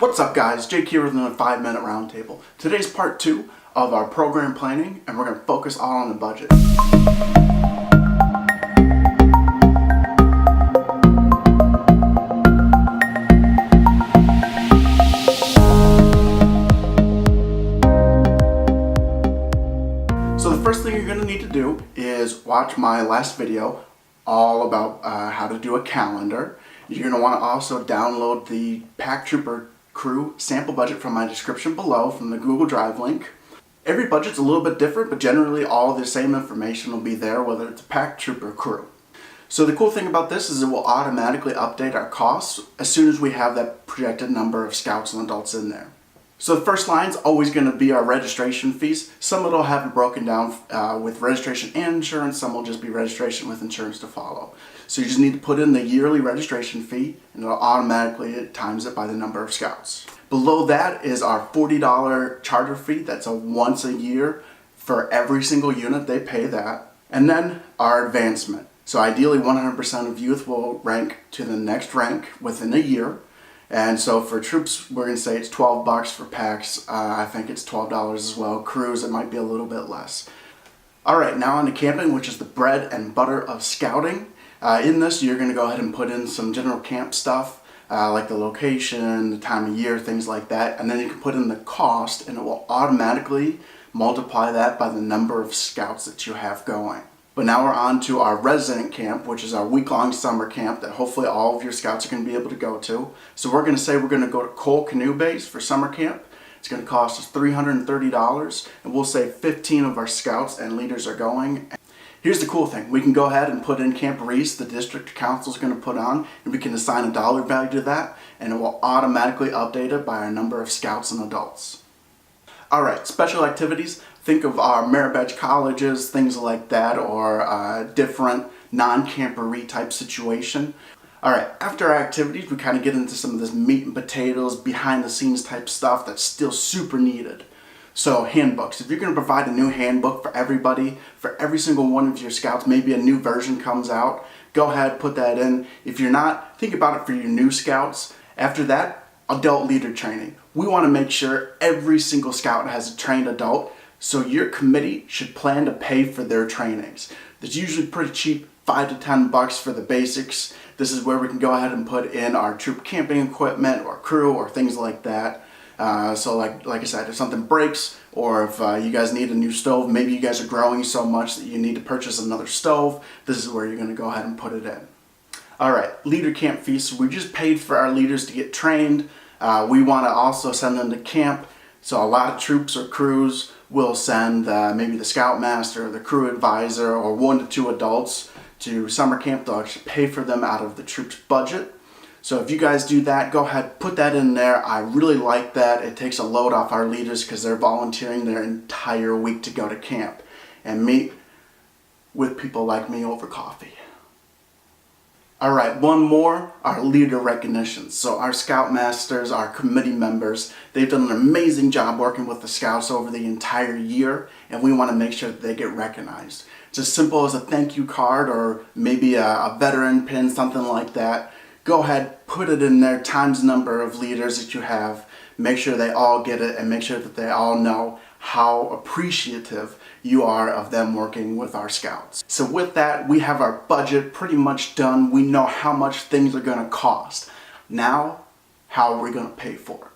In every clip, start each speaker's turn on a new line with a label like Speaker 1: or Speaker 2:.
Speaker 1: What's up guys, Jake here with another 5-minute roundtable. Today's part 2 of our program planning and we're going to focus all on the budget. So the first thing you're going to need to do is watch my last video all about how to do a calendar. You're going to want to also download the Pack Trooper Crew sample budget from my description below from the Google Drive link. Every budget's a little bit different, but generally all the same information will be there, whether it's a Pack Trooper Crew. So the cool thing about this is it will automatically update our costs as soon as we have that projected number of scouts and adults in there. So the first line is always going to be our registration fees. Some of it will have it broken down with registration and insurance. Some will just be registration with insurance to follow. So you just need to put in the yearly registration fee and it'll automatically times it by the number of scouts. Below that is our $40 charter fee. That's a once a year for every single unit. They pay that. And then our advancement. So ideally 100% of youth will rank to the next rank within a year. And so for troops, we're going to say it's $12 for packs. I think it's $12 as well. Crews, it might be a little bit less. Alright, now on to camping, which is the bread and butter of scouting. In this, you're going to go ahead and put in some general camp stuff, like the location, the time of year, things like that. And then you can put in the cost, and it will automatically multiply that by the number of scouts that you have going. But now we're on to our resident camp, which is our week-long summer camp that hopefully all of your scouts are going to be able to go to. So we're going to say we're going to go to Cole Canoe Base for summer camp. It's going to cost us $330, and we'll say 15 of our scouts and leaders are going. Here's the cool thing. We can go ahead and put in Camp Reese, the district council is going to put on, and we can assign a dollar value to that, and it will automatically update it by our number of scouts and adults. Alright, special activities. Think of our merit badge colleges, things like that, or different non-camperee type situation. Alright, after our activities, we kind of get into some of this meat and potatoes, behind the scenes type stuff that's still super needed. So handbooks. If you're going to provide a new handbook for everybody, for every single one of your scouts, maybe a new version comes out, go ahead, put that in. If you're not, think about it for your new scouts. After that, adult leader training. We want to make sure every single scout has a trained adult. So your committee should plan to pay for their trainings. It's usually pretty cheap, $5 to $10 for the basics. This is where we can go ahead and put in our troop camping equipment or crew or things like that. So like I said, if something breaks or if you guys need a new stove, maybe you guys are growing so much that you need to purchase another stove, this is where you're going to go ahead and put it in. Alright, leader camp fees. So we just paid for our leaders to get trained. We want to also send them to camp. So a lot of troops or crews will send maybe the scoutmaster, the crew advisor, or 1 to 2 adults to summer camp. They'll actually pay for them out of the troops' budget. So if you guys do that, go ahead, put that in there. I really like that. It takes a load off our leaders because they're volunteering their entire week to go to camp and meet with people like me over coffee. Alright, one more, our leader recognitions. So our scoutmasters, our committee members, they've done an amazing job working with the scouts over the entire year, and we want to make sure that they get recognized. It's as simple as a thank you card or maybe a veteran pin, something like that. Go ahead, put it in there, times the number of leaders that you have. Make sure they all get it and make sure that they all know how appreciative you are of them working with our scouts. So with that, we have our budget pretty much done. We know how much things are going to cost. Now, how are we going to pay for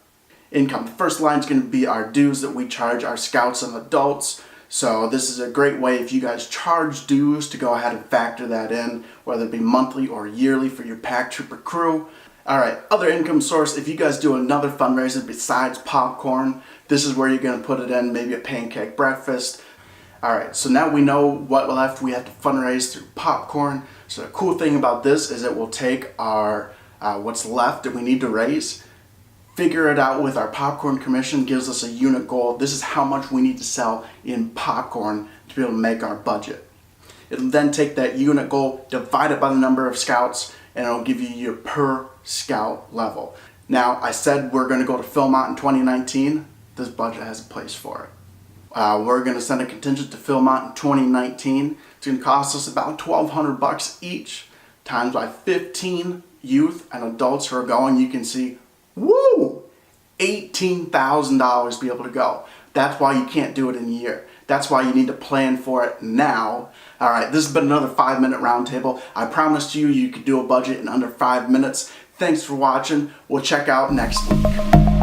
Speaker 1: it? Income. The first line is going to be our dues that we charge our scouts and adults. So this is a great way if you guys charge dues to go ahead and factor that in, whether it be monthly or yearly for your Pack Trooper crew. Alright, other income source, if you guys do another fundraiser besides popcorn, this is where you're going to put it in, maybe a pancake breakfast. Alright, so now we know what left we have to fundraise through popcorn. So the cool thing about this is it will take our what's left that we need to raise, figure it out with our popcorn commission, gives us a unit goal. This is how much we need to sell in popcorn to be able to make our budget. It'll then take that unit goal, divide it by the number of scouts, and it'll give you your per scout level. Now, I said we're going to go to Philmont in 2019. This budget has a place for it. We're going to send a contingent to Philmont in 2019. It's going to cost us about $1,200 each, times by 15 youth and adults who are going. You can see, woo! $18,000 to be able to go. That's why you can't do it in a year. That's why you need to plan for it now. All right, this has been another 5-minute roundtable. I promised you could do a budget in under 5 minutes. Thanks for watching. We'll check out next week.